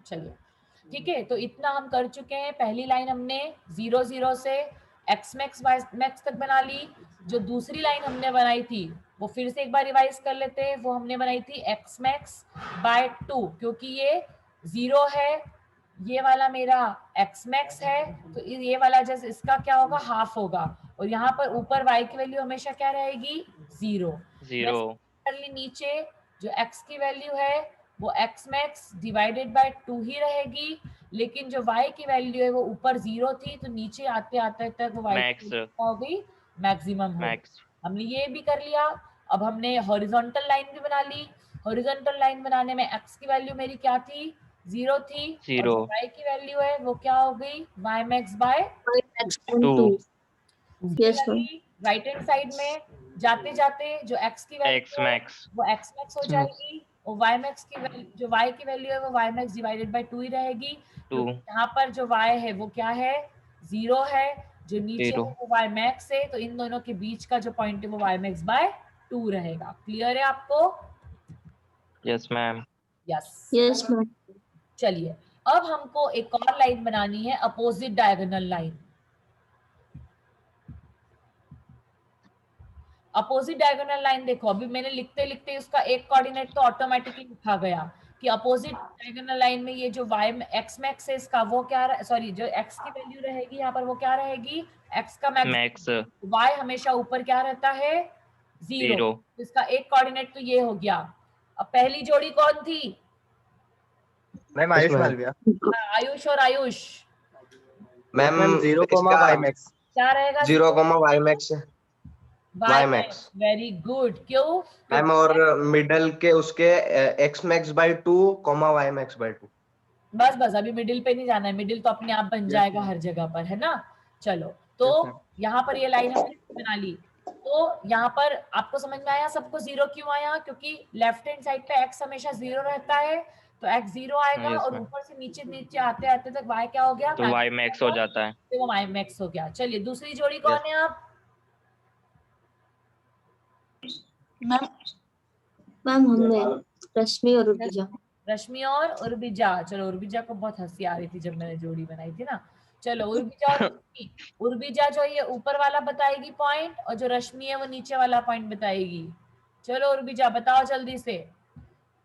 चलिए ठीक है, तो इतना हम कर चुके हैं। पहली लाइन हमने 0 0 से x मैक्स y मैक्स तक बना ली। जो दूसरी लाइन हमने बनाई थी वो फिर से एक बार रिवाइज कर लेते हैं। वो हमने बनाई थी x मैक्स बाय 2, क्योंकि ये 0 है, ये वाला मेरा x मैक्स है, तो ये वाला जैसे इसका क्या होगा, हाफ होगा। और यहाँ पर ऊपर y की वैल्यू हमेशा क्या रहेगी, 0। 0 नीचे जो x की वैल्यू है वो x मैक्स डिवाइडेड बाय 2 ही रहेगी, लेकिन जो y की वैल्यू है वो ऊपर 0 थी, तो नीचे आते आते तक वो y की मैक्स वैल्यू हो गई, मैक्सिमम हो गई। मैक्स हमने ये भी कर लिया। अब हमने हॉरिजॉन्टल लाइन भी बना ली। हॉरिजॉन्टल लाइन बनाने में x की वैल्यू मेरी क्या थी, 0 थी, और 0 जो y की वैल्यू है वो क्या हो गई, y max by 2 2। Yes ma'am. Similarly right hand side में जाते जाते जो x की x वैल्यू है मैक्स वो x मैक्स हो जाएगी, और y मैक्स की वैल्यू, जो y की वैल्यू है वो y मैक्स डिवाइडेड बाय 2 ही रहेगी, 2 क्योंकि यहाँ पर जो y है वो क्या है, 0 है, जो नीचे 0 है वो y मैक्स है, तो इन दोनों के बीच का जो पॉइंट है वो y मैक्स बाय 2 रहेगा। क्लियर है आपको? Yes ma'am yes. Yes ma'am. चलिए अब हमको एक और लाइन बनानी है, opposite diagonal line. Opposite diagonal line देखो, अभी मैंने लिखते लिखते उसका एक कोऑर्डिनेट तो ऑटोमेटिकली लिखा गया कि अपोजिट डायगोनल लाइन में ये जो y x मैक्स है इसका वो क्या, सॉरी जो x की वैल्यू रहेगी यहाँ पर वो क्या रहेगी, x का मैक्स मैक्स, y हमेशा ऊपर क्या रहता है, 0। 0 इसका एक कोऑर्डिनेट तो ये हो गया। अब पहली जोड़ी कौन थी, मैम आयुष मालविया। आयुष और आयुष। मैम मैम 0, इसका वाई मैक्स। क्या रहेगा, 0, Y max y Y max. Max very good, क्यों, मैम, और मिडल के उसके x max by 2, Y max by 2। बस बस अभी मिडिल पे नहीं जाना है, मिडिल तो अपने आप बन जाएगा हर जगह पर, है ना। चलो तो यहाँ पर ये लाइन हमने बना ली। तो यहाँ पर आपको समझ में आया सबको 0 क्यों आया, क्योंकि लेफ्ट हैंड साइड पे x हमेशा 0 रहता है, तो x 0 आएगा, यस और मैम, ऊपर से नीचे नीचे आते आते तक y क्या हो गया, तो y मैक्स हो जाता है। तो वो y मैक्स हो गया। चलिए दूसरी जोड़ी कौन है आप, मैम मैम हमने रश्मि और रुबिजा। रश्मि और उर्बिजा। चलो उर्बिजा को बहुत हंसी आ रही थी जब मैंने जोड़ी बनाई थी ना। चलो उर्बिजा और रश्मि। उर्बिजा जो ये ऊपर वाला बताएगी पॉइंट, और जो रश्मि है वो नीचे वाला पॉइंट बताएगी। चलो उर्बिजा बताओ जल्दी से,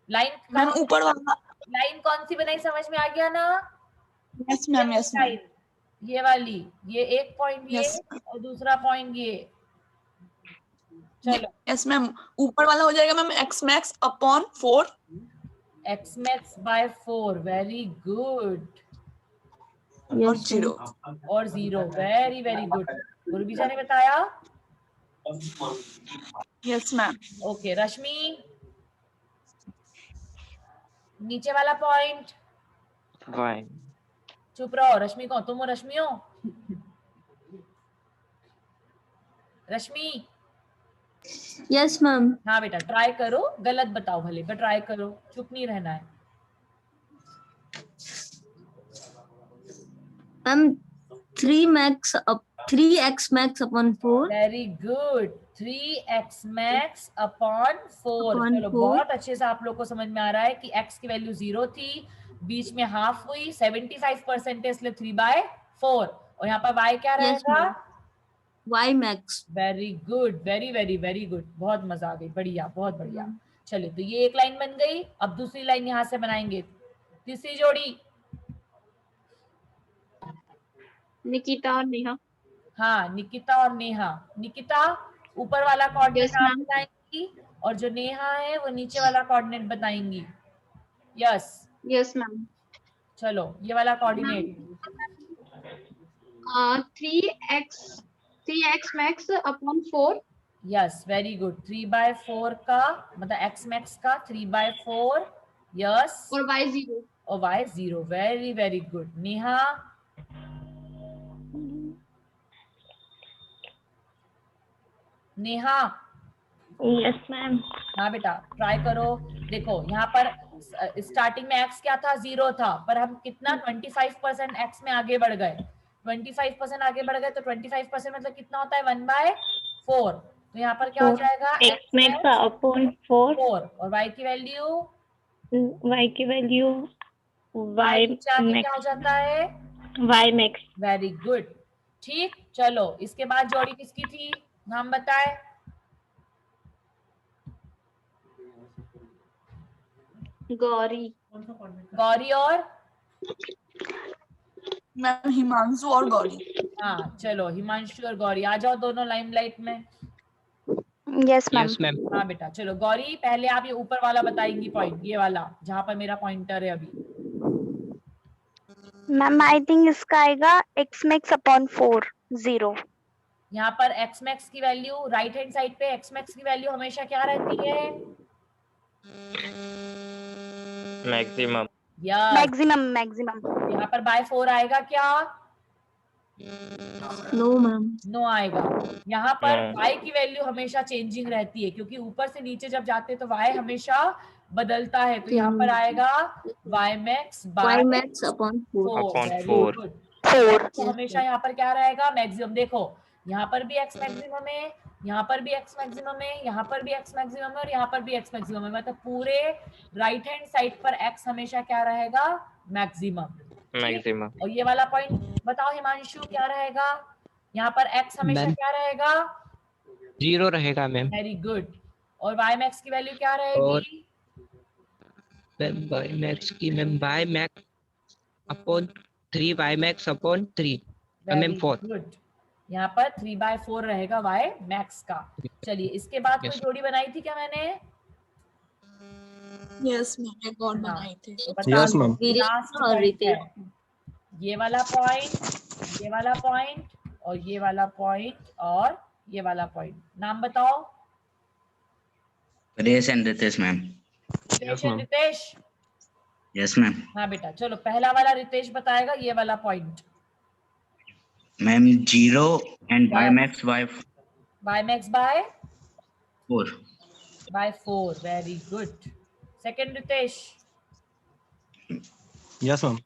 लाइन मैम ऊपर वाला। लाइन कौन सी बनाई, समझ में आ गया ना, yes ma'am, yes ma'am, line ये वाली, ये एक पॉइंट ये यस और दूसरा पॉइंट ये। चलो यस मैम, ऊपर वाला हो जाएगा ma'am x max upon 4। x max bye 4, very good, और 0। और 0, वेरी वेरी गुड। उर्बिजा ने बताया, यस मैम, ओके। रश्मि नीचे वाला पॉइंट, y चुप रहो, रश्मि को, तुम हो रश्मि हो, रश्मि। Yes ma'am. हाँ बेटा ट्राई करो, गलत बताओ भले पर ट्राई करो, चुप नहीं रहना है। Ma'am 3x max upon 4 very good, 3x max upon 4। Upon चलो 4। बहुत अच्छे से आप लोग को समझ में आ रहा है कि x की वैल्यू 0 थी, बीच में हाफ हुई, 75% है इसलिए 3/4, और यहाँ पर y क्या यस रहेगा, ma'am, y max. Very good, very very very good, बहुत मजा आ गई, बढ़िया, बहुत बढ़िया। चलिए तो ये एक लाइन बन गई। अब दूसरी लाइन यहाँ से बनाएंगे, तीसरी जोड़ी, निकिता और नेहा। हाँ निकिता और नेहा। निकिता ऊपर वाला कोऑर्डिनेट यस आप मैम। बताएंगी, और जो नेहा है वो नीचे वाला कोऑर्डिनेट बताएंगी। Yes yes ma'am. चलो ये वाला coordinate, 3x max upon 4। Yes very good, 3/4 का मतलब x मैक्स का 3/4, यस, और y 0। और y 0, very very good. Neha, Neha. Yes ma'am. हाँ बेटा ट्राई करो। देखो यहाँ पर स्टार्टिंग में x क्या था, 0 था, पर हम कितना 25% x में आगे बढ़ गए, 25% आगे बढ़ गए, तो 25% मतलब कितना होता है, 1/4। तो यहाँ पर क्या हो जाएगा, x मैक्स अपॉन 4 4, और y की वैल्यू y की वैल्यू Y नीचे आके क्या हो max. जाता है? Y max. Very good. ठीक, चलो इसके बाद जोड़ी किसकी थी, नाम बताए? गौरी। गौरी और मैम हिमांशु और गौरी। हाँ चलो, हिमांशु और गौरी आ जाओ दोनों लाइमलाइट में। Yes ma'am. Yes ma'am. हाँ बेटा, चलो गौरी पहले आप ये ऊपर वाला बताएंगी पॉइंट, ये वाला जहाँ पर मेरा पॉइंटर है अभी। मैम आई थिंक इसका आएगा x max अपॉन 4 0। यहाँ पर x max की वैल्यू राइट हैंड साइड पे x max की वैल्यू हमेशा क्या रहती है? मैक्सिमम। Yes, maximum maximum. यहाँ पर बाय 4 आएगा क्या? No ma'am. नो आएगा। यहाँ पर No. y की वैल्यू हमेशा चेंजिंग रहती है, क्योंकि ऊपर से नीचे जब जाते हैं तो y हमेशा बदलता है, तो यहाँ पर आएगा y max Y by max upon 4. 4। Upon very 4. Good. 4। तो हमेशा यहाँ पर क्या रहेगा? मैक्सिमम। देखो यहाँ पर भी x मैक्सिमम है, यहाँ पर भी x मैक्सिमम है, यहाँ पर भी x मैक्सिमम है और यहाँ पर भी x मैक्सिमम है, मतलब पूरे राइट हैंड साइड पर x हमेशा क्या रहेगा? मैक्सिमम। मैक्सिमम। और ये वाला पॉइंट बताओ हिमांशु, क्या रहेगा? यहाँ पर x हमेशा मैम क्या रहेगा? 0 रहेगा मैम। Very good. और y max की वैल्यू क्या रहेगी? मैम y max की ma'am y max upon 3 y max upon 3 ma'am very 4। Good. यहाँ पर 3/4 रहेगा y max का। चलिए इसके बाद कोई Yes. जोड़ी बनाई थी क्या मैंने? यस मैम, एक और बनाई थी। तो बता Yes, दो, ma'am. लास्ट और पॉइंट रितेश। है। ये वाला पॉइंट, ये वाला पॉइंट और ये वाला पॉइंट और ये वाला पॉइंट, नाम बताओ। Race and Ritesh, ma'am. Ritesh and Ritesh. Yes, ma'am. हाँ बेटा, चलो पहला वाला रितेश बताएगा, ये वाला point. Ma'am, 0 and Y Yes. max y max by 4. 4। Very good. Second Ritesh. Yes ma'am.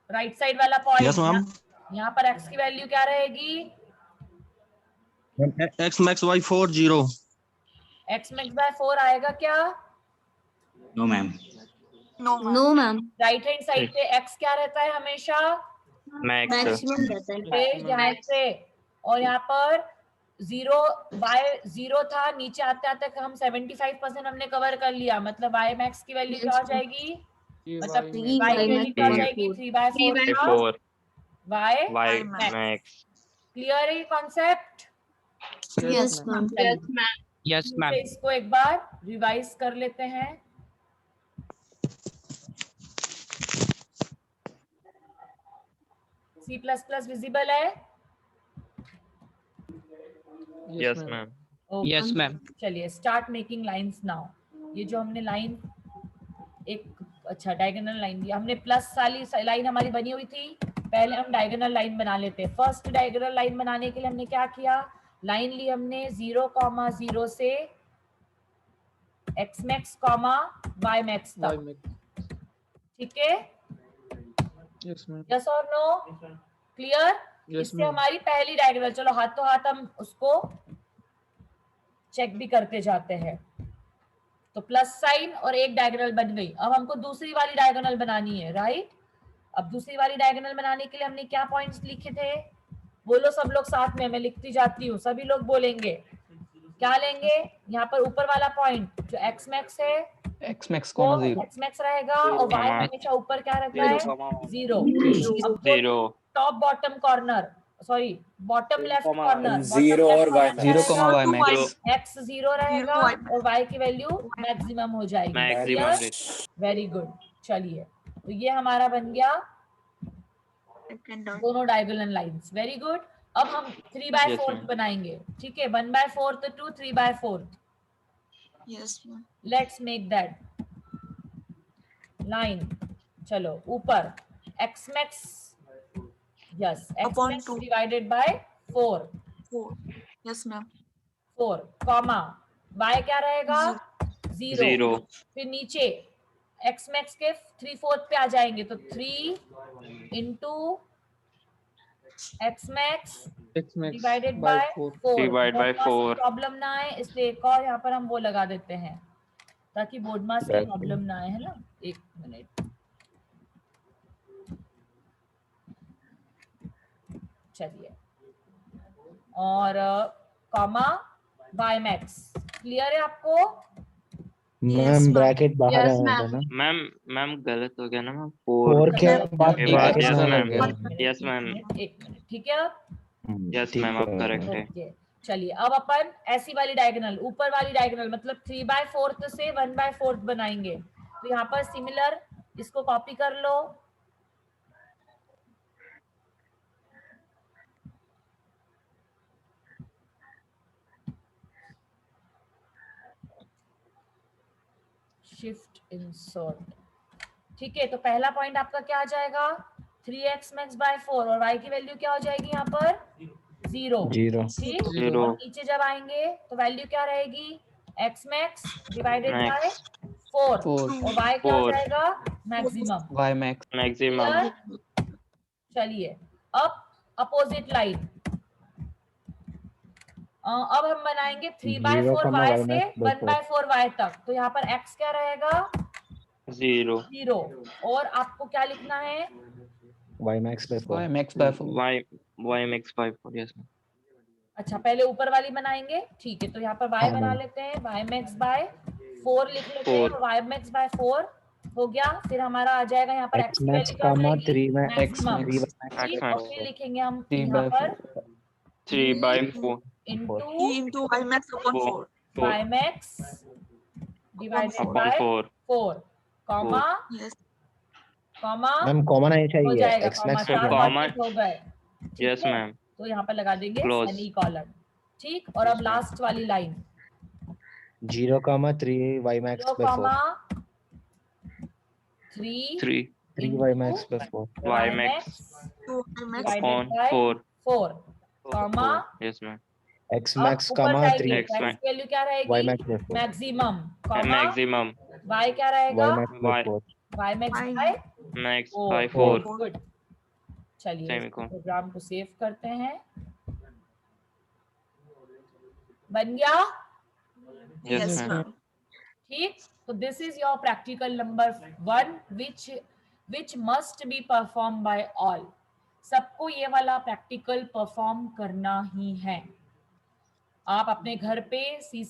Right side वाला पॉइंट। Yes ma'am. यहाँ पर x की वैल्यू क्या रहेगी? x max y 4 0। x max by 4 आएगा क्या? No, ma'am. No ma'am. No ma'am. Right hand side पे x क्या रहता है हमेशा? मैक्स। मैक्सिमम रहता है। रितेश ध्यान से। और यहाँ पर 0 by 0 था, नीचे आते आते हम 75% हमने कवर कर लिया, मतलब y max की वैल्यू क्या हो जाएगी? मतलब 3 y Y की वैल्यू क्या हो max जाएगी? 4। 3/4 4 y y max. max। Clear है ये concept? Yes ma'am. Yes ma'am. इसको एक बार रिवाइज कर लेते हैं। C++ विजिबल है? Yes ma'am. Okay. Yes ma'am. चलिए स्टार्ट मेकिंग लाइंस नाउ। ये जो हमने लाइन एक अच्छा डायगोनल लाइन दिया हमने, प्लस वाली लाइन हमारी बनी हुई थी, पहले हम डायगोनल लाइन बना लेते हैं। फर्स्ट डायगोनल लाइन बनाने के लिए हमने क्या किया? लाइन ली हमने 0,0 से x max, y max तक। ठीक है? यस और नो? क्लियर? इससे हमारी पहली डायगोनल, चलो हाथों हाथ हम उसको चेक भी करते जाते हैं। तो प्लस साइन और एक डायगोनल बन गई। अब हमको दूसरी वाली डायगोनल बनानी है, राइट? अब दूसरी वाली डायगोनल बनाने के लिए हमने क्या पॉइंट्स लिखे थे? बोलो सब लोग साथ में, मैं लिखती जाती हूँ, सभी लोग बोलेंगे। क्या लेंगे? यहाँ पर ऊपर वाला पॉइंट जो x max है, x max वो 0। x max रहेगा और y हमेशा ऊपर क्या रहता है? 0। अब 0 top bottom corner, sorry bottom left corner, 0 और y 0, y max। x 0 रहेगा और y की वैल्यू मैक्सिमम हो जाएगी। मैक्सिमम। Very good. चलिए तो ये हमारा बन गया दोनों डायगोनल लाइंस। Very good. अब हम 3/4 Yes, ma'am. बनाएंगे। ठीक है, 1/4 to 3/4। Yes ma'am. Let's make that line. चलो ऊपर x max, yes x Upon max 2. Divided by 4, 4। Yes ma'am. 4 comma y क्या रहेगा? 0। 0 फिर नीचे x max के 3/4 पे आ जाएंगे, तो 3 into x max divided by 4। Divide by 4। Problem ना आए इसलिए एक और यहाँ पर हम वो लगा देते हैं, ताकि बोर्ड मास की प्रॉब्लम ना आए, है ना। एक मिनट, चलिए, और कॉमा वाई मैक्स क्लियर है आपको? मैम ब्रैकेट बाहर Yes, आया था ma'am. ना। मैम गलत हो गया ना मैम, 4 4 के बाद के बाद, ब्रैकेट यस में मैम, लग गया। यस मैम, एक मिनट, ठीक है। यस ठीक मैम, आप है। करेक्ट है। ओके, चलिए अब अपन ऐसी वाली डायगोनल, ऊपर वाली डायगोनल मतलब 3/4 से 1/4 बनाएंगे। तो यहाँ पर सिमिलर, इसको कॉपी कर लो। शिफ्ट इंसर्ट, ठीक है। तो पहला पॉइंट आपका क्या आ जाएगा? 3x मैक्स बाय 4, और y की वैल्यू क्या हो जाएगी यहाँ पर? 0, ठीक। 0 और नीचे जब आएंगे तो वैल्यू क्या रहेगी? x max divided by max 4, 4 और y क्या हो 4 जाएगा? मैक्सिमम। y max maximum. चलिए अब अपोजिट लाइन, अब हम बनाएंगे 3/4 y से 1/4 y तक। तो यहाँ पर x क्या रहेगा? 0 0, और आपको क्या लिखना है? y max by 4। y max by 4 y max by 4, yes ma'am. अच्छा, पहले ऊपर वाली बनाएंगे, ठीक है। तो यहाँ पर y हाँ, बना मैम। लेते हैं, y max by 4 लिख लेते हैं, 4 y max by 4 हो गया। फिर हमारा आ जाएगा यहाँ पर x x की max वैल्यू क्या हो जाएगी? 3 में x मैक्सिमम, max ठीक। और फिर लिखेंगे हम 3 यहाँ by पर 4 3/4 into into y max upon 4. y max divided Upon by 4 4, comma Yes. Comma ma'am common आनी हो चाहिए जाएगा, x कॉमा max चार का कॉमा, bracket हो गए, ठीक यस है। मैम, तो यहाँ पर लगा देंगे Close. सेमी कॉलन, ठीक। और अब लास्ट वाली line 0,3 y max 0, by 4 3 3 3 y max by 4 y max To y max divided upon by 4 4, comma yes ma'am. x अब max ऊपर जाएंगे, X x max की वैल्यू क्या y रहेगी? max by 4 maximum, comma maximum y क्या रहेगा? y max by y 4 y max y by max 4, by 4 good. चलिए semicolon. Program को सेव करते हैं, बन गया, यस Yes, मैम। ma'am. ठीक। तो this is your practical number 1 which must be perform by all. सबको ये वाला प्रैक्टिकल परफॉर्म करना ही है। आप अपने घर पे C++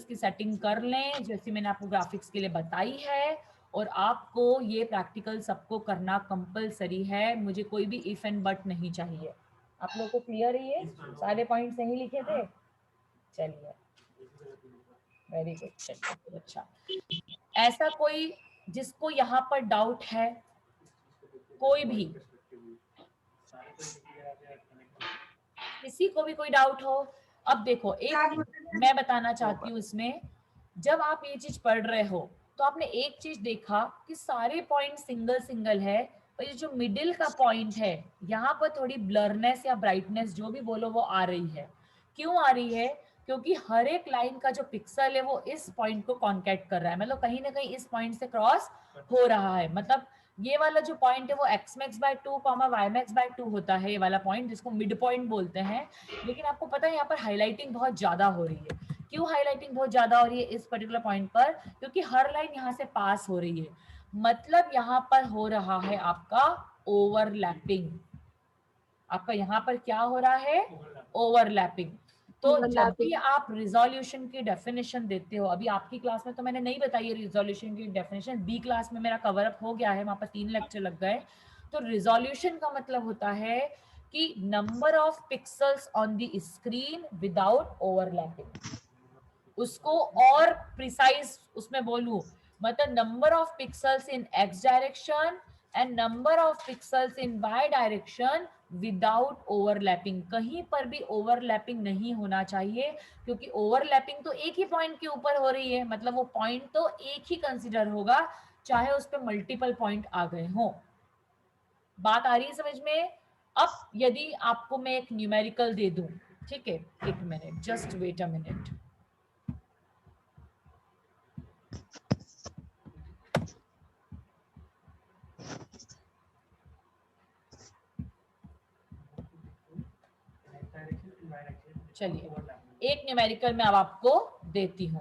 की सेटिंग कर लें, जैसे मैंने आपको ग्राफिक्स के लिए बताई है, और आपको ये प्रैक्टिकल सबको करना कंपलसरी है। मुझे कोई भी इफ एंड बट नहीं चाहिए। आप लोगों को क्लियर है? ये सारे पॉइंट सही लिखे थे? चलिए, वेरी गुड। चलिए, अच्छा, ऐसा कोई जिसको यहाँ पर डाउट है? कोई भी, किसी को भी कोई डाउट हो? अब देखो, एक मैं बताना चाहती हूँ इसमें, जब आप ये चीज पढ़ रहे हो तो आपने एक चीज देखा कि सारे पॉइंट सिंगल सिंगल है, और ये जो मिडिल का पॉइंट है यहाँ पर थोड़ी ब्लरनेस या ब्राइटनेस जो भी बोलो वो आ रही है। क्यों आ रही है? क्योंकि हर एक लाइन का जो पिक्सल है वो इस पॉइंट को कॉन्टैक्ट कर रहा है, मतलब कहीं ना कहीं इस पॉइंट से क्रॉस हो रहा है। मतलब ये वाला जो पॉइंट है वो x max by 2, y max by 2 होता है, ये वाला पॉइंट जिसको मिड पॉइंट बोलते हैं। लेकिन आपको पता है यहाँ पर हाईलाइटिंग बहुत ज्यादा हो रही है। क्यों हाईलाइटिंग बहुत ज्यादा हो रही है इस पर्टिकुलर पॉइंट पर? क्योंकि हर लाइन यहाँ से पास हो रही है, मतलब यहाँ पर हो रहा है आपका ओवरलैपिंग। आपका यहाँ पर क्या हो रहा है? ओवरलैपिंग। तो जब भी आप रिजोल्यूशन की डेफिनेशन देते हो, अभी आपकी क्लास में तो मैंने नहीं बताई है रिजोल्यूशन की डेफिनेशन, बी क्लास में मेरा कवर अप हो गया है, वहां पर 3 लेक्चर लग गए। तो रिजोल्यूशन का मतलब होता है कि number of pixels on the screen without overlapping. उसको और प्रिसाइज उसमें बोलूं, मतलब number of pixels in X direction and number of pixels in Y direction without overlapping. कहीं पर भी ओवरलैपिंग नहीं होना चाहिए, क्योंकि ओवरलैपिंग तो एक ही पॉइंट के ऊपर हो रही है, मतलब वो पॉइंट तो एक ही कंसिडर होगा, चाहे उस पर मल्टीपल पॉइंट आ गए हों। बात आ रही है समझ में? अब यदि आपको मैं एक न्यूमेरिकल दे दूं, ठीक है, एक minute, just wait a minute. चलिए, एक न्यूमेरिकल मैं अब आपको देती हूं।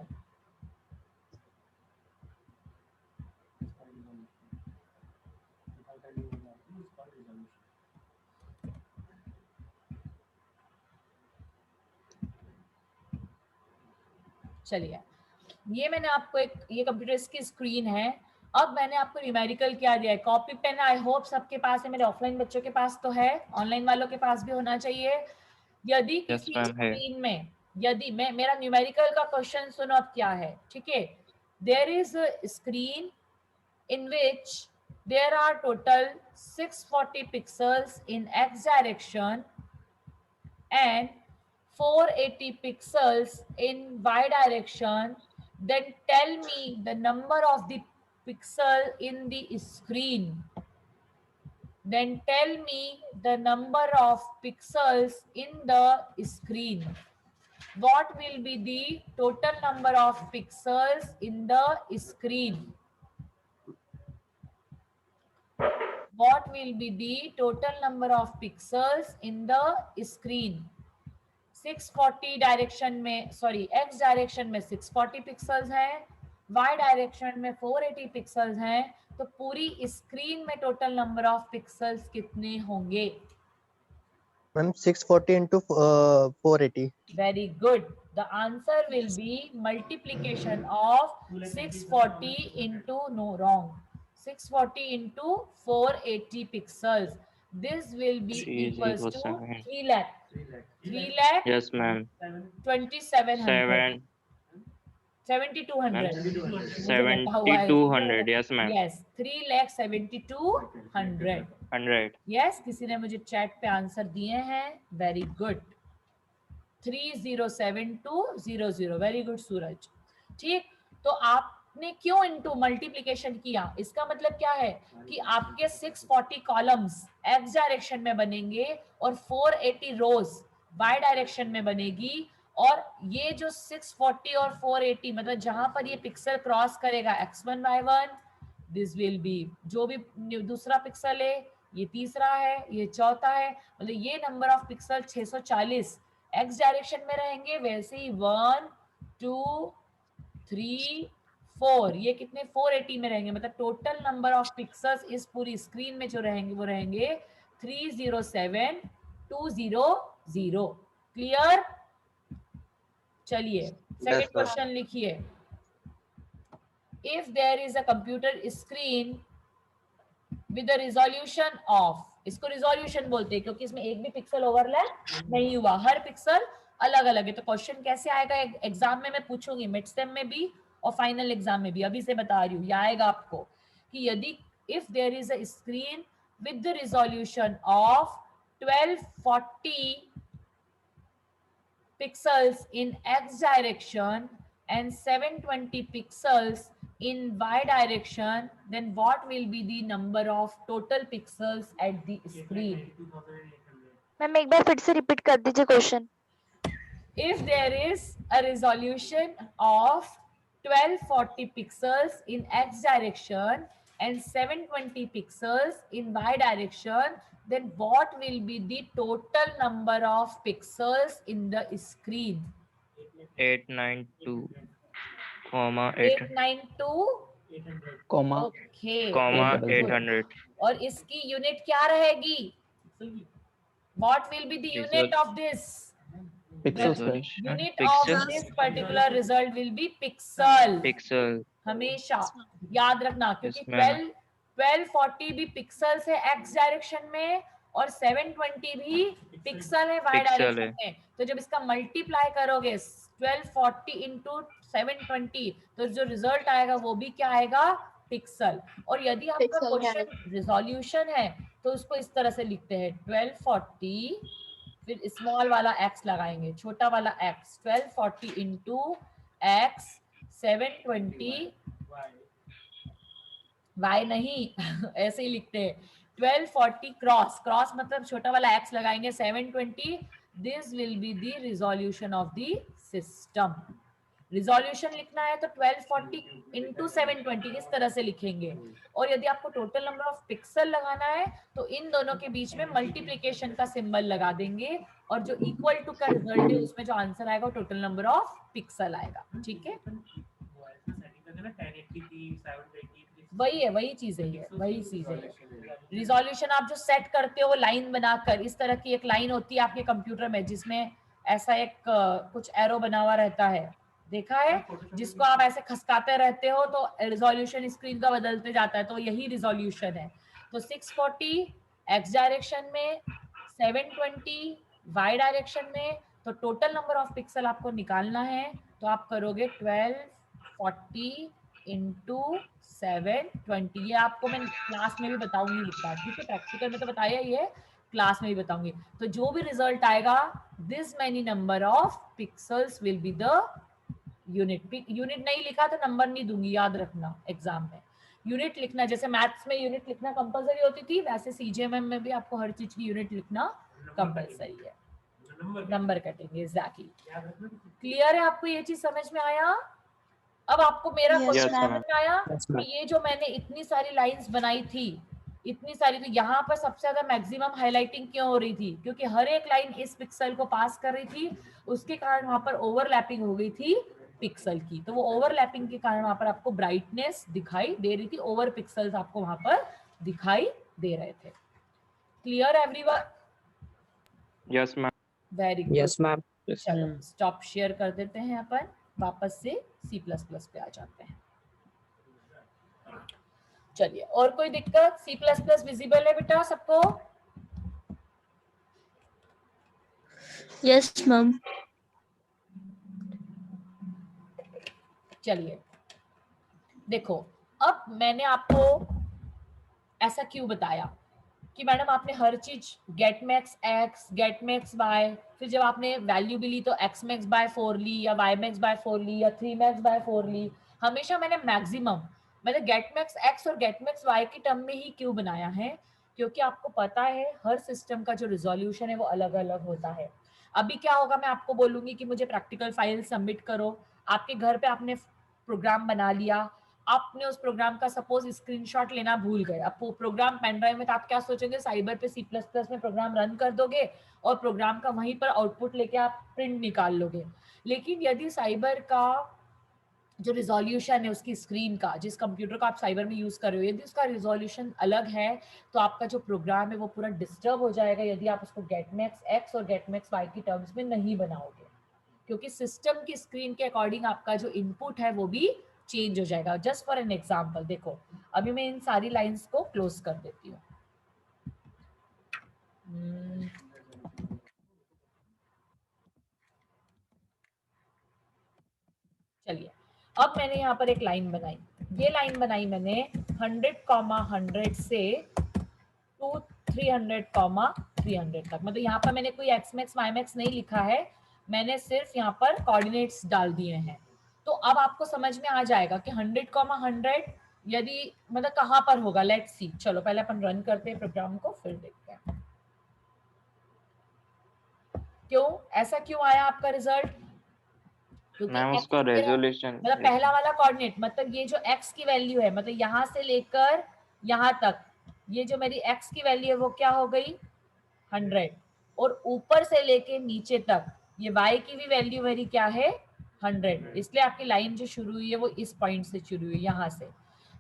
चलिए, ये मैंने आपको ये कंप्यूटर की स्क्रीन है। अब मैंने आपको न्यूमेरिकल क्या दिया है, कॉपी पेन आई होप सबके पास है, मेरे ऑफलाइन बच्चों के पास तो है, ऑनलाइन वालों के पास भी होना चाहिए। यदि किसी स्क्रीन में, यदि मेरा न्यूमेरिकल का क्वेश्चन सुनो अब क्या है, ठीक है। There is a screen in which there are total 640 pixels in x direction and 480 pixels in y direction, then tell me the number of the pixel in the screen. Then tell me the number of pixels in the screen. What will be the total number of pixels in the screen? What will be the total number of pixels in the screen? 640 direction में, sorry x direction में 640 pixels हैं, y direction में 480 pixels हैं, तो पूरी screen में total number of pixels कितने होंगे? Ma'am 640 into 480. Very good. The answer will be multiplication of 640 into, no, wrong, 640 into 480 pixels. This will be equals to 3 lakh. 3 lakh. Yes, ma'am. 2700. 7200. 7200. Yes, ma'am. Yes, 3,72,100. 100. Yes, किसी ने मुझे chat पे answer दिए हैं, very good. 307200, very good सूरज। ठीक, तो आपने क्यों इनटू मल्टीप्लिकेशन किया? इसका मतलब क्या है कि आपके 640 कॉलम्स x डायरेक्शन में बनेंगे और 480 रोज y डायरेक्शन में बनेगी, और ये जो 640 और 480 मतलब जहां पर ये पिक्सल क्रॉस करेगा x1 y1, this will be, जो भी दूसरा पिक्सल है, ये तीसरा है, ये चौथा है, मतलब ये number of pixel 640 x direction में रहेंगे। वैसे ही 1 2 3 4 ये कितने 480 में रहेंगे, मतलब टोटल नंबर ऑफ पिक्सल्स इस पूरी स्क्रीन में जो रहेंगे वो रहेंगे 307200। क्लियर? चलिए सेकंड क्वेश्चन लिखिए। If there is a computer screen with the resolution of, इसको रिजोल्यूशन बोलते हैं क्योंकि इसमें एक भी पिक्सल ओवरलैप नहीं हुआ, हर पिक्सल अलग अलग है। तो क्वेश्चन कैसे आएगा एग्जाम में, मैं पूछूंगी मिड सेम में भी और फाइनल एग्जाम में भी, अभी से बता रही हूँ, यह आएगा आपको कि यदि if there is a screen with the resolution of 1240 pixels in x direction and 720 pixels in y direction, then what will be the number of total pixels at the screen? Ma'am एक बार फिर से repeat कर दीजिए question. If there is a resolution of 1240 pixels in x direction and 720 pixels in y direction, then what will be the total number of pixels in the screen? 892, okay, 800. और इसकी unit क्या रहेगी? What will be the unit of this? Pixels. Unit of this particular result will be pixel. Pixel. हमेशा याद रखना, क्योंकि 1240 भी pixels है x डायरेक्शन में और 720 भी पिक्सल है y डायरेक्शन में। तो जब इसका मल्टीप्लाई करोगे 1240 इंटू 720 तो जो रिजल्ट आएगा वो भी क्या आएगा? पिक्सल। और यदि आपका क्वेश्चन रिजोल्यूशन है तो उसको इस तरह से लिखते हैं 1240, फिर स्मॉल वाला x लगाएंगे, छोटा वाला x, 1240 इंटू x 720 y नहीं ऐसे ही लिखते हैं 1240 क्रॉस, क्रॉस मतलब छोटा वाला x लगाएंगे 720, this will be the resolution of the system. Resolution लिखना है तो 1240 इंटू 720 इस तरह से लिखेंगे, और यदि आपको टोटल नंबर ऑफ पिक्सल लगाना है तो इन दोनों के बीच में मल्टीप्लिकेशन का सिंबल लगा देंगे, और जो इक्वल टू का रिजल्ट है उसमें जो आंसर आएगा वो टोटल नंबर ऑफ पिक्सल आएगा। ठीक है, वही है, वही चीज है, ये वही चीज है। रिजोल्यूशन आप जो सेट करते हो वो लाइन बनाकर, इस तरह की एक लाइन होती है आपके कंप्यूटर में जिसमें ऐसा एक कुछ एरो बना हुआ रहता है, देखा है, जिसको आप ऐसे खसकाते रहते हो तो रिजोल्यूशन स्क्रीन का बदलते जाता है, तो यही रिजोल्यूशन है। तो 640 x डायरेक्शन में, 720 y डायरेक्शन में, तो टोटल नंबर ऑफ पिक्सल आपको निकालना है। तो आप करोगे 1240 इंटू 720। ये आपको मैं क्लास में भी बताऊंगी लिखा, ठीक है, प्रैक्टिकल में तो बताया ही है, क्लास में भी बताऊंगी। तो जो भी रिजल्ट आएगा, this many number of pixels will be the unit. Unit नहीं लिखा तो नंबर नहीं दूंगी, याद रखना एग्जाम में यूनिट लिखना। जैसे मैथ्स में यूनिट लिखना कंपलसरी होती थी, वैसे सीजीएमएम में भी आपको हर चीज की यूनिट लिखना कंपलसरी है, नंबर कटेंगे। एग्जैक्टली क्लियर है आपको, ये चीज समझ में आया? अब आपको मेरा क्वेश्चन समझ में आया कि ये जो मैंने इतनी सारी लाइंस बनाई थी, इतनी सारी, तो यहाँ पर सबसे ज्यादा मैक्सिमम हाईलाइटिंग क्यों हो रही थी? क्योंकि हर एक लाइन इस पिक्सल को पास कर रही थी, उसके कारण वहां पर ओवरलैपिंग हो गई थी पिक्सल की। तो वो ओवरलैपिंग के कारण वहां पर आपको ब्राइटनेस दिखाई दे रही थी, ओवर पिक्सल्स आपको वहां पर दिखाई दे रहे थे। Clear everyone? Yes ma'am. Very good. Yes ma'am. चलो स्टॉप शेयर कर देते हैं, अपन वापस से C++ पे आ जाते हैं। चलिए, और कोई दिक्कत? C++ विजिबल है बेटा सबको? Yes ma'am. चलिए देखो, अब मैंने आपको ऐसा क्यों बताया कि मैडम आपने हर चीज get max X, get max Y, फिर जब आपने वैल्यू भी ली तो एक्स मैक्स बाय 4 ली या वाई मैक्स बाय 4 ली या 3 मैक्स बाय 4 ली। हमेशा मैंने गेट मैक्स एक्स और गेट मैक्स वाई की टर्म में ही क्यों बनाया है? क्योंकि आपको पता है हर सिस्टम का जो रिजोल्यूशन है वो अलग अलग होता है। अभी क्या होगा, मैं आपको बोलूंगी कि मुझे प्रैक्टिकल फाइल सबमिट करो, आपके घर पे आपने प्रोग्राम बना लिया, आपने उस प्रोग्राम का सपोज स्क्रीनशॉट लेना भूल गए, अब वो प्रोग्राम पेन ड्राइव में, तो आप क्या सोचेंगे, साइबर पे C++ में प्रोग्राम रन कर दोगे और प्रोग्राम का वहीं पर आउटपुट लेके आप प्रिंट निकाल लोगे। लेकिन यदि साइबर का जो रिजोल्यूशन है उसकी स्क्रीन का, जिस कंप्यूटर को आप साइबर में यूज कर रहे हो, यदि उसका रिजोल्यूशन अलग है तो आपका जो प्रोग्राम है वो पूरा डिस्टर्ब हो जाएगा यदि आप उसको गेट मैक्स एक्स और गेट मैक्स वाई की टर्म्स में नहीं बनाओगे, क्योंकि सिस्टम की स्क्रीन के अकॉर्डिंग आपका जो इनपुट है वो भी चेंज हो जाएगा। जस्ट फॉर एन एग्जांपल देखो, अभी मैं इन सारी लाइंस को क्लोज कर देती हूँ। चलिए, अब मैंने यहाँ पर एक लाइन बनाई, ये लाइन बनाई मैंने 100,100 से 300,300 तक। मतलब यहाँ पर मैंने कोई एक्स मैक्स वाई मैक्स नहीं लिखा है, मैंने सिर्फ यहाँ पर कोऑर्डिनेट्स डाल दिए हैं। तो अब आपको समझ में आ जाएगा कि 100,100 यदि मतलब कहाँ पर होगा। लेट्स सी, चलो पहले अपन रन करते हैं प्रोग्राम को, फिर देखते हैं क्यों ऐसा क्यों आया आपका रिजल्ट। मैम उसका रेजोल्यूशन, मतलब पहला वाला कोऑर्डिनेट, मतलब ये जो x की वैल्यू है, मतलब यहाँ से लेकर यहाँ तक, ये जो मेरी x की वैल्यू है वो क्या हो गई 100, और ऊपर से लेके नीचे तक ये y की भी वैल्यू मेरी क्या है 100। इसलिए आपकी लाइन जो शुरू हुई है वो इस पॉइंट से शुरू हुई, यहाँ से।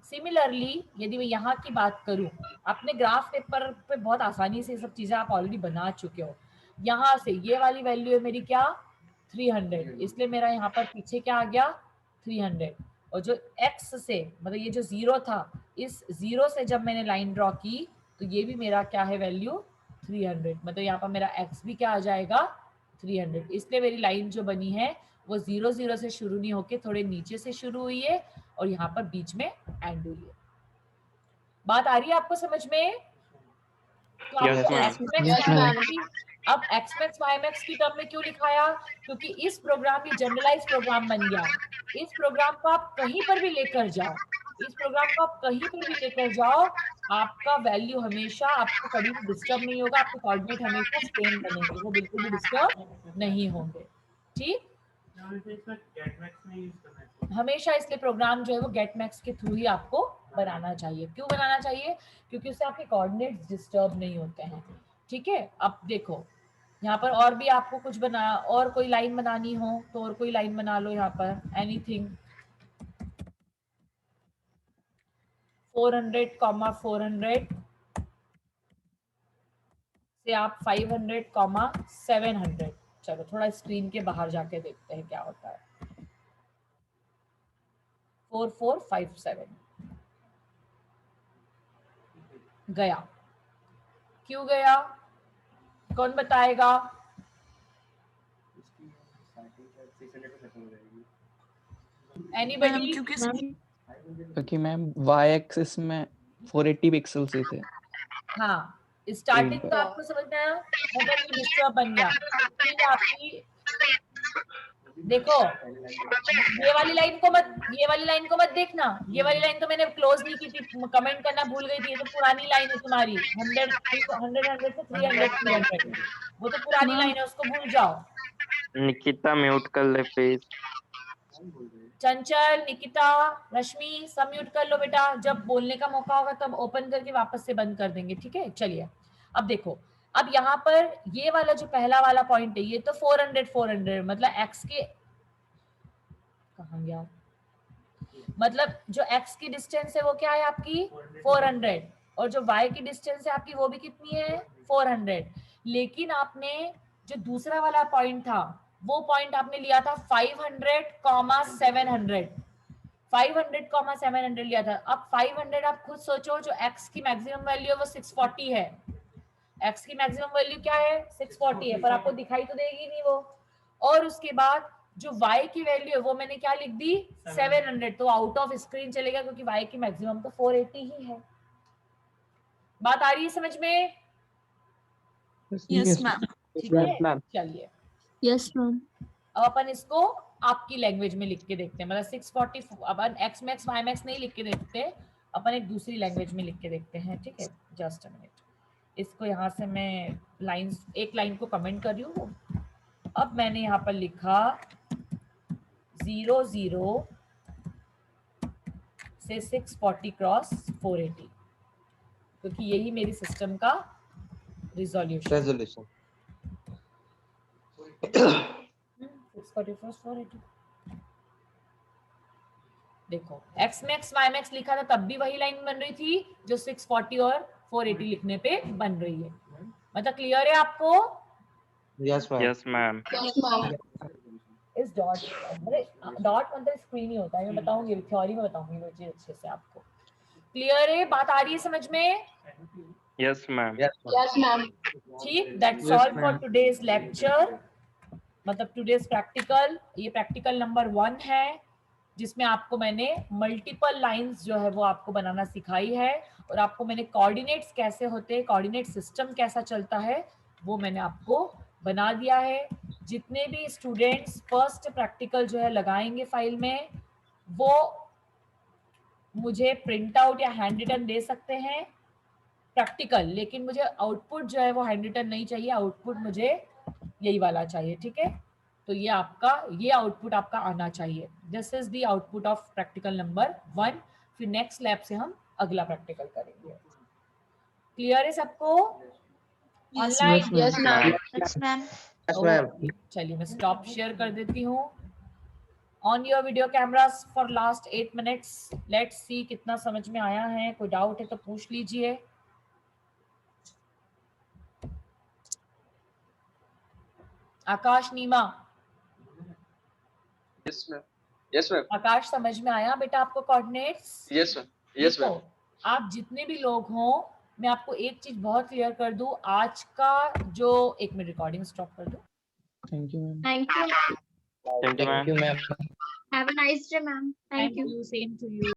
सिमिलरली यदि मैं यहाँ की बात करूँ, अपने ग्राफ पेपर पे बहुत आसानी से सब चीजें आप ऑलरेडी बना चुके हो। यहाँ से ये वाली वैल्यू है मेरी क्या 300, इसलिए मेरा यहाँ पर पीछे क्या आ गया 300। और जो x से मतलब ये जो 0 था, इस 0 से जब मैंने लाइन ड्रॉ की तो ये भी मेरा क्या है वैल्यू 300, मतलब यहाँ पर मेरा x भी क्या आ जाएगा 300। इसलिए मेरी लाइन जो बनी है वो 0 0 से शुरू नहीं होके थोड़े नीचे से शुरू हुई है और यहाँ पर बीच में एंड हुई है। बात आ रही है आपको समझ में? तो आपको अब x max y max की टर्म में क्यों लिखाया? क्योंकि इस प्रोग्राम ये जनरलाइज प्रोग्राम बन गया। इस प्रोग्राम को आप कहीं पर भी लेकर जाओ, इस प्रोग्राम को आप कहीं पर भी लेकर जाओ, आपका वैल्यू हमेशा आपको कभी भी डिस्टर्ब नहीं होगा, आपके कोऑर्डिनेट हमेशा सेम बनेंगे, वो बिल्कुल भी डिस्टर्ब नहीं होंगे। ठीक, हमेशा इसलिए प्रोग्राम जो है वो गेट मैक्स के थ्रू ही आपको बनाना चाहिए। क्यों बनाना चाहिए? क्योंकि उससे आपके कोऑर्डिनेट्स डिस्टर्ब नहीं होते हैं। ठीक है, अब देखो यहाँ पर और भी आपको कुछ बना, और कोई लाइन बनानी हो तो और कोई लाइन बना लो यहाँ पर, एनीथिंग। 400, 400 से आप 500, 700। चलो थोड़ा स्क्रीन के बाहर जाके देखते हैं क्या होता है। 4457 गया। क्यों गया, कौन बताएगा? एनीबडी? क्योंकि मैम वाई एक्सिस में 480 पिक्सल से थे। हाँ, स्टार्टिंग तो आपको समझ में आया, मतलब ये डिस्टर्ब बन गया। फिर आपकी देखो, ये वाली लाइन को मत देखना, ये वाली लाइन तो मैंने क्लोज नहीं की थी, कमेंट करना भूल गई थी। ये तो पुरानी लाइन है तुम्हारी, 100 से 300 वो तो पुरानी लाइन है, उसको भूल जाओ। निकिता म्यूट कर ले प्लीज। चंचल, निकिता, रश्मि सब म्यूट कर लो बेटा। जब बोलने का मौका होगा तब ओपन करके वापस से बंद कर देंगे, ठीक है? चलिए अब देखो, अब यहाँ पर ये वाला जो पहला वाला पॉइंट है, ये तो 400 मतलब x के कहाँ गया, मतलब जो x की डिस्टेंस है वो क्या है आपकी 400, और जो y की डिस्टेंस है आपकी वो भी कितनी है 400। लेकिन आपने जो दूसरा वाला पॉइंट था, वो पॉइंट आपने लिया था 500,700 लिया था। अब 500 आप खुद सोचो, जो x की मैक्सिमम वैल्यू है वो 640 है। x की मैक्सिमम वैल्यू क्या है 640 है, पर आपको दिखाई तो देगी नहीं वो। और उसके बाद जो y की वैल्यू है वो मैंने क्या लिख दी 700, तो आउट ऑफ स्क्रीन चलेगा क्योंकि y की मैक्सिमम तो 480 ही है। बात आ रही है समझ में? Yes ma'am. ठीक है, चलिए यस मैम। अब अपन इसको आपकी लैंग्वेज में लिख के देखते हैं, मतलब 640 अपन x max y max नहीं लिख के देखते, अपन एक दूसरी लैंग्वेज में लिख के देखते हैं, ठीक है? जस्ट अ मिनट, इसको यहाँ से मैं एक लाइन को कमेंट कर रही हूँ। अब मैंने यहाँ पर लिखा 00 से 640 क्रॉस 480, क्योंकि यही मेरी सिस्टम का रेजोल्यूशन 640 क्रॉस 480। देखो x max y max लिखा था तब भी वही लाइन बन रही थी जो 640 और 480 लिखने पे बन रही है। मतलब क्लियर है आपको? Yes ma'am. Yes ma'am. इस डॉट मतलब स्क्रीन ही होता है, मैं बताऊंगी थ्योरी में बताऊंगी वो चीज अच्छे से आपको। क्लियर है? बात आ रही है समझ में? Yes ma'am. Yes, ma'am. ठीक, that's all for today's lecture, मतलब टुडेज प्रैक्टिकल। ये प्रैक्टिकल नंबर 1 है, जिसमें आपको मैंने मल्टीपल लाइंस जो है वो आपको बनाना सिखाई है, और आपको मैंने कोऑर्डिनेट्स कैसे होते हैं, कोऑर्डिनेट सिस्टम कैसा चलता है, वो मैंने आपको बना दिया है। जितने भी स्टूडेंट्स फर्स्ट प्रैक्टिकल जो है लगाएंगे फाइल में, वो मुझे प्रिंट आउट या हैंड रिटन दे सकते हैं प्रैक्टिकल, लेकिन मुझे आउटपुट जो है वो हैंड रिटन नहीं चाहिए, आउटपुट मुझे यही वाला चाहिए, ठीक है? तो ये आउटपुट आपका आना चाहिए। This is the output of practical number 1। फिर नेक्स्ट लैब से हम अगला प्रैक्टिकल करेंगे। क्लियर है सबको? Online? Yes, ma'am. Yes ma'am. Yes ma'am. चलिए मैं स्टॉप शेयर कर देती हूँ। On your video cameras for last 8 minutes. Let's see कितना समझ में आया है। कोई डाउट है तो पूछ लीजिए। Akash, Neema? Yes ma'am. Yes ma'am. Akash समझ में आया बेटा आपको coordinates? Yes ma'am. Yes ma'am. आप जितने भी लोग हों, मैं आपको एक चीज बहुत क्लियर कर दूं, आज का जो एक मिनट रिकॉर्डिंग स्टॉप कर दूं। Thank you ma'am. Thank you. Thank you ma'am. Have a nice day, ma'am. Thank you. Same to you.